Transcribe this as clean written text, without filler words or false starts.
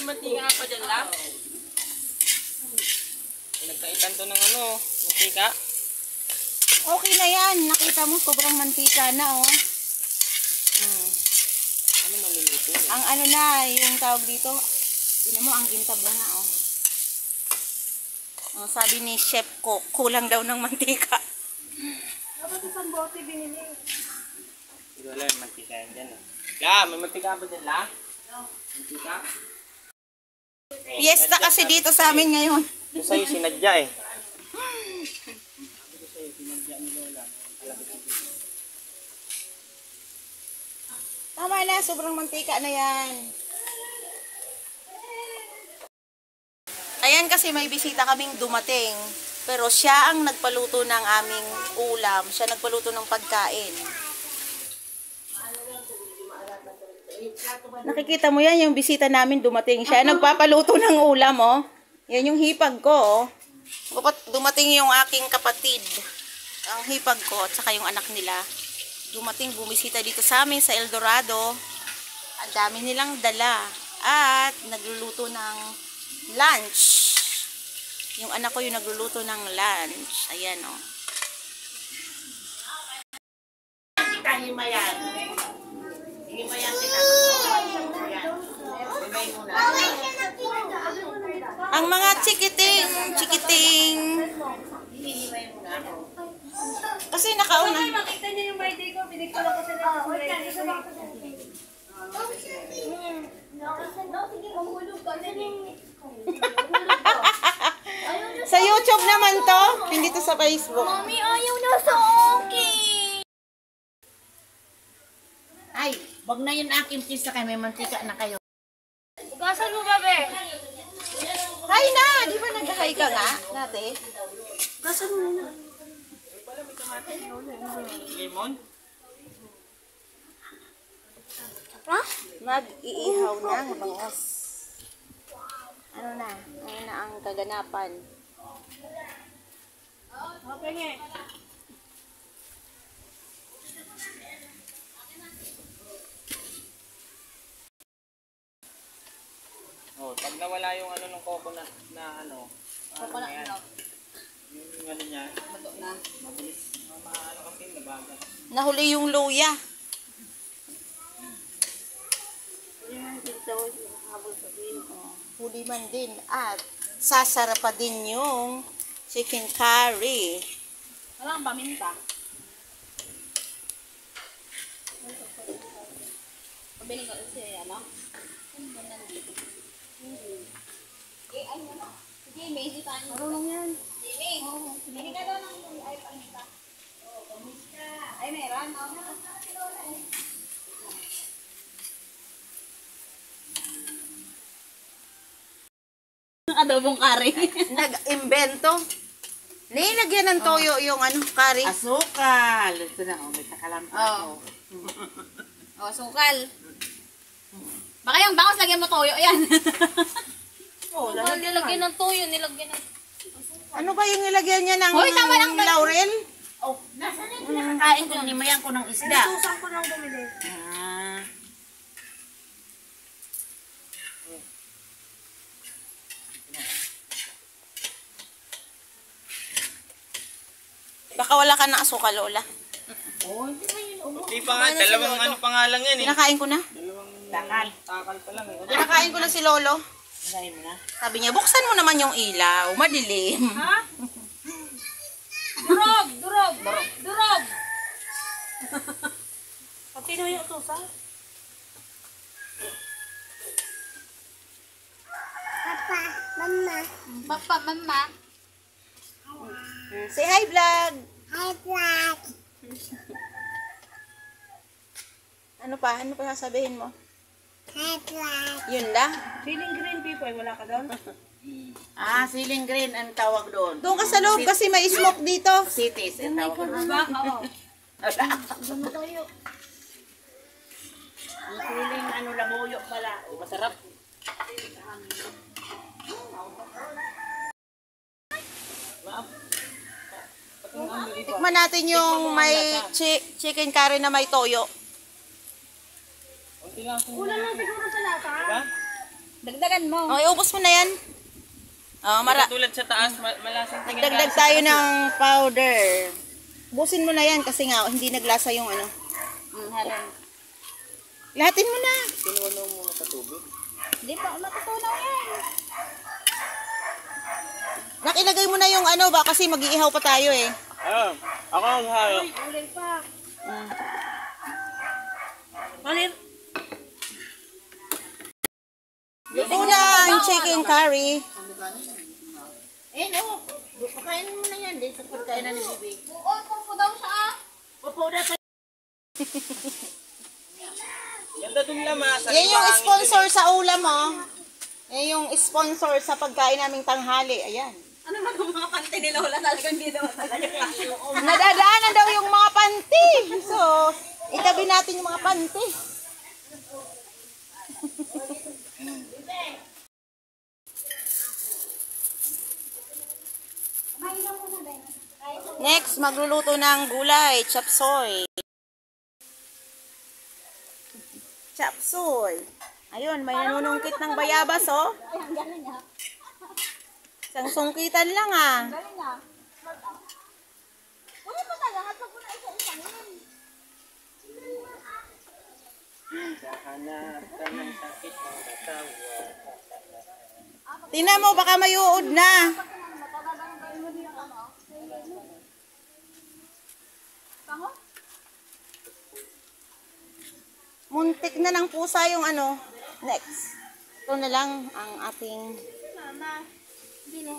mantika pa dyan lang. Nagkaitan to ng ano, mantika. Okay na yan. Nakita mo, sobrang mantika na, oh. Ano maluluto? Ang ano na, yung tawag dito, tingnan mo, ang gintab na na, oh. Oh, sabi ni chef ko, kulang daw ng mantika. Dapat isang bote binili. Hindi wala yung mantika yan dyan. La, may mantika ba dyan, La? Mantika? Fiesta kasi dito sa amin ngayon. Ito sa'yo sinadya eh. Tama na, sobrang mantika na yan. Ayan kasi may bisita kaming dumating. Pero siya ang nagpaluto ng aming ulam. Siya nagpaluto ng pagkain. Nakikita mo yan, yung bisita namin dumating. Siya nagpapaluto ng ulam, oh. Yan yung hipag ko, oh. Dumating yung aking kapatid. Ang hipag ko at saka yung anak nila. Dumating, bumisita dito sa amin sa El Dorado. Ang dami nilang dala. At nagluluto ng lunch. Yung anak ko yung nagluluto ng lunch. Ayan, oh. Himayan. Himayan kita. Ang mga chikiting. Kasi nakauna. Makita niyo yung birthday ko. Binig ko lang kasi na ako. Sa YouTube naman to. Hindi to sa Facebook. Mami, ayaw na sa akin. Ay, wag na yun aking pizza kay may mantika na kayo. Ugasan mo ba, be? Hi na! Di ba nag-hi ka nga? Dati? Ugasan mo na. Lemon? Ha? Mag-iihaw ng bangos. Ano na? Ano na ang kaganapan? Okay nga. Oh, pag nawala yung ano ng coconut na ano. Coconut yan. milk. Yung ano niya. Bato na. Mabilis. Maano kasi nabagal. Nahuli yung luya. Huli man din. At sasarap pa din yung chicken curry. Wala kang paminta. Pabili ko kasi ano? Sige, may isipan. Marunong yan. Sige, hindi ka daw ng ay paminta. Ay, meron. Adobong curry. Nag-invento. Nilagyan ng toyo yung ano, curry. Asukal. Ito na, oh, may takalam ako. Oh, sukal. Baka yung bangos lagyan mo toyo, yan. Oh, Nilagyan ng toyo, nilagyan ng... Ano ba yung nilagyan niya ng Hoy, tama lang ba? laurel? Oh, nasa na yung nakakain ko, nimayan ko ng isda. Susan ko lang bumili. Ah. Baka wala ka ng asukal, Lola. Oh, hindi na yun. Hindi pa nga, dalawang ano pangalan yan eh. Pinakain ko na. Dalawang Takal. takal pa lang eh. Pinakain ko na si Lolo. Dahil mo na. Sabi niya, buksan mo naman yung ilaw. Madilim. Ha? Durog! Durog! Durog! Pati na yung utusan. Papa, mama. Say hi, vlog. Hi, vlog. Ano pa? Ano pa sasabihin mo? Hi, vlog. Yun lang. Feeling green people, wala ka doon? Ah, ceiling green ang tawag doon. Doon ka sa loob kasi may smoke dito. Cities ang tawag doon. Ba? Oo. Ang ceiling ano labuyo pala. Oh, masarap. Tikman natin yung may chicken curry na may toyo. Unti lang kung Kulang lang siguro sa lata. diba? Dagdagan mo. Oh, iubos mo na yan. Oh, Tulad sa taas, malasang tingin Dagdag tayo ng powder. Ubusin mo na yan kasi nga hindi naglasa yung ano. Haran. Lahatin mo na. Pinuno muna sa tubig. Hindi pa, matutunaw yan. Nakilagay mo na yung ano ba kasi mag-iihaw pa tayo eh. Ako ang halo. Ulay pa. Malir. Luto na ang chicken curry. Eh, no. Pakainin mo na yan. Dito sa pagkainan ni Bibi. Oo, pupo daw siya ah. Pupo na sa... Ganda dun lamas. Yan yung sponsor sa ulam oh. Yan yung sponsor sa pagkain naming tanghali. Ayan. Ano man ang mga pante ni Lola talaga hindi daw talaga. Nadadaanan daw yung mga panty. So, itabi natin yung mga panty. Next, magluluto ng gulay, chop suey. Chop suey. Ayun, may nanunungkit ng bayabas, oh. Ay, ang galing ah. Isang sungkitan lang, ah. Galing ah. Smart ah. Uy, matalahat mo na isa-isang yun. Sa hanap ka ng sakit ng katawan. Tingnan mo, baka may uod na. Matalagang mo niya ano. Tango? Muntik na ng pusa yung ano. Next. Ito na lang ang ating Mama. Hindi na.